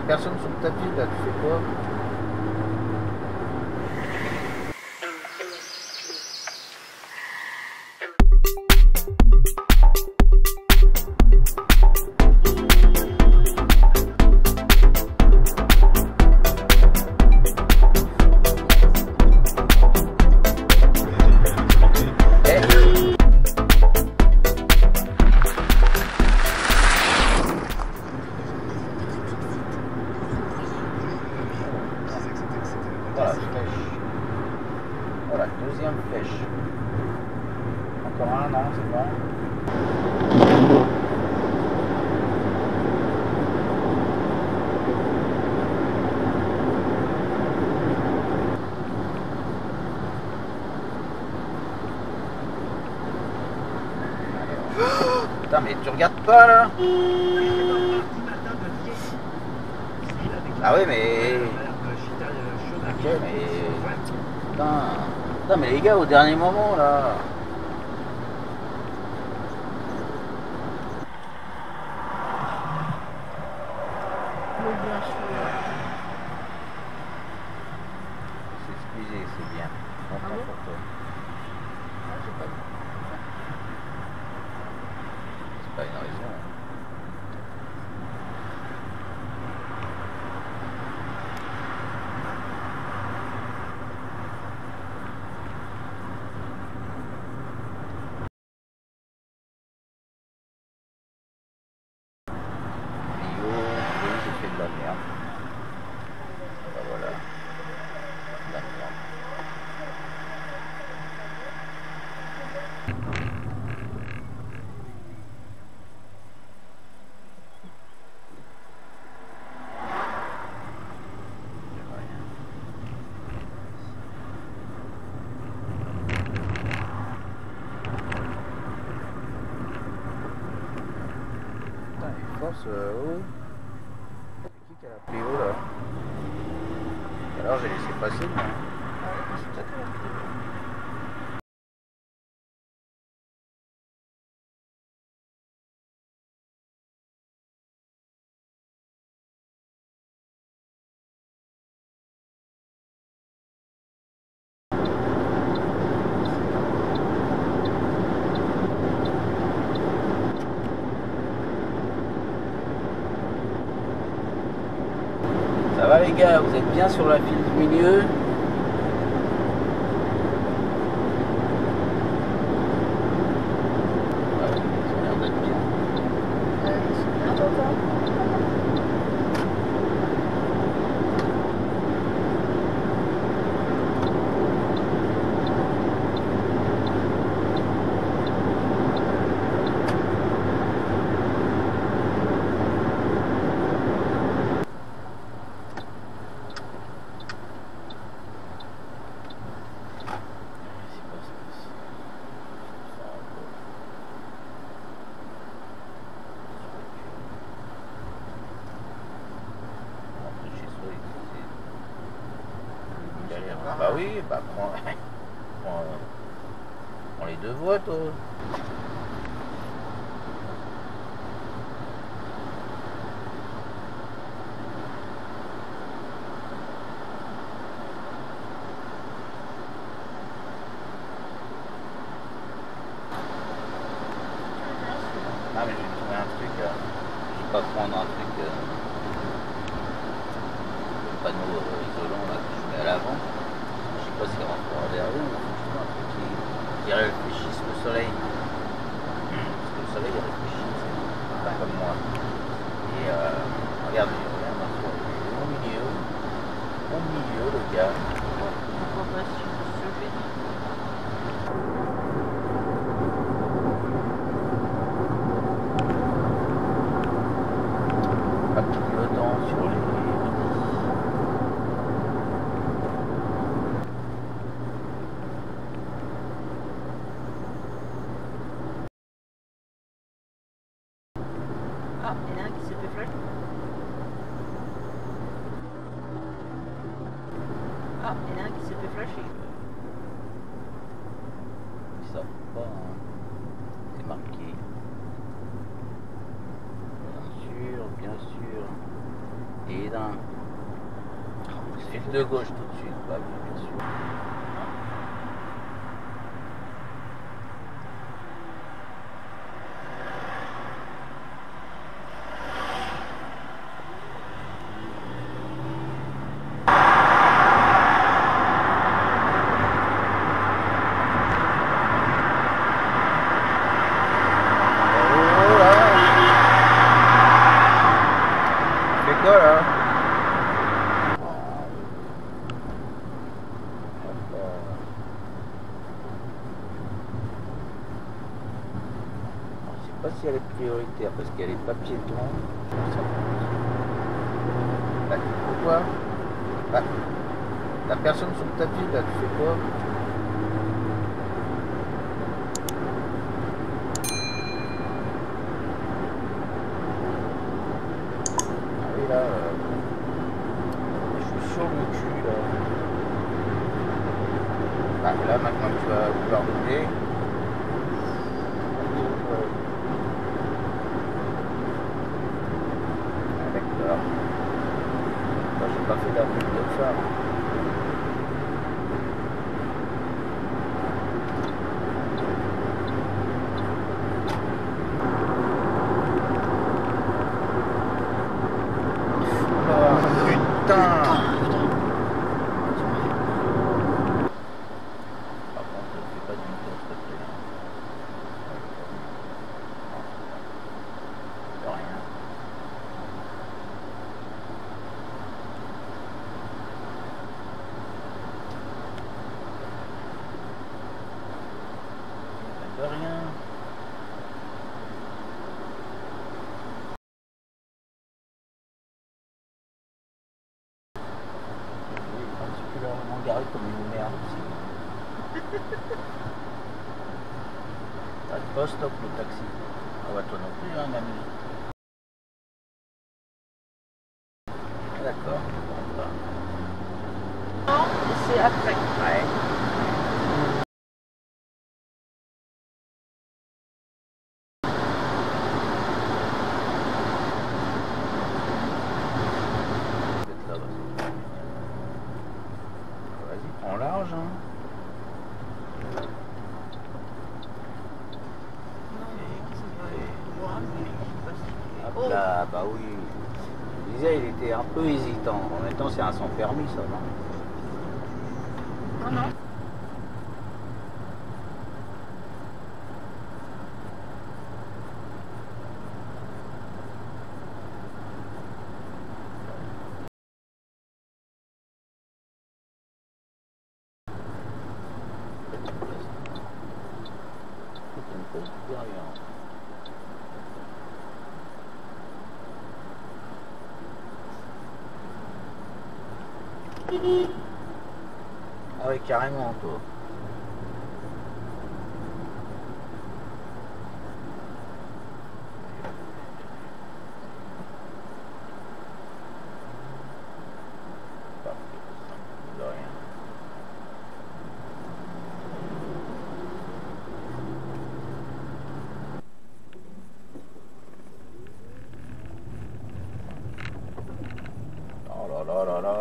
personne sur le tapis là, tu fais quoi? Voilà, deuxième flèche. Encore un, non, c'est bon. Putain, mais tu regardes pas là? Ah oui, mais... Ok, mais... Putain, mais les gars, au dernier moment là... S'excuser, c'est bien. Content pour toi. C'est pas une raison. Oh. C'est qui qui a la plus haut là? Alors j'ai laissé passer moi. C'est peut-être la plus haut. Ça va les gars, vous êtes bien sur la file du milieu? Ouais, ça a l'air d'être bien. Bah oui, bah prends les deux voies toi. Ah mais je vais trouver un truc, je vais pas prendre un truc, le panneau isolant là que je mets à l'avant. Je sais pas si ça rentre derrière eux, mais je trouve un truc qui réfléchisse le soleil. Parce que le soleil il réfléchit, c'est pas comme moi. Et regardez, au milieu le gars. Pas tout le temps sur les... Ah, il y en a un qui s'est fait flash. Ah, il y en a un qui s'est fait flasher. Ils savent pas, hein. C'est marqué. Bien sûr, bien sûr. Et d'un fil de gauche tout de suite, bah oui, bien sûr. Je sais pas si elle est prioritaire parce qu'elle est pas piéton. Bah, pourquoi bah, la personne sur le tapis là, tu fais quoi? Ah oui là, je suis sur le cul là. Bah, là maintenant tu vas vouloir rouler. J'ai pas fait d'appel de phare. Oh putain! Par contre, je fais pas du tout s'il te plaît. De rien. De rien. Oui, particulièrement garé comme une merde aussi. T'as pas stop le taxi. Ah ouais, toi non plus, hein, ami. D'accord. Bon, bah. Non, c'est après. Ouais. Vas-y, prends large. Hein. Hop là, bah oui. Je disais, il était un peu hésitant. En même temps, c'est un sans permis, ça, non? Non, non. Ah oui, carrément, toi. De rien. Oh là là là là.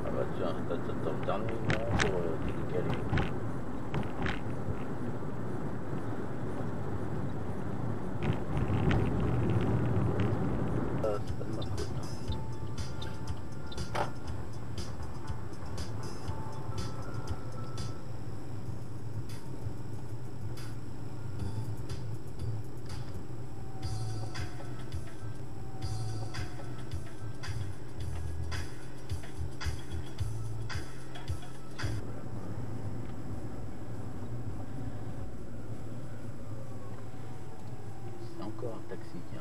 Ah bah tiens, t'as le dernier moment pour décaler. C'est pas de ma faute. C'est encore un taxi qui est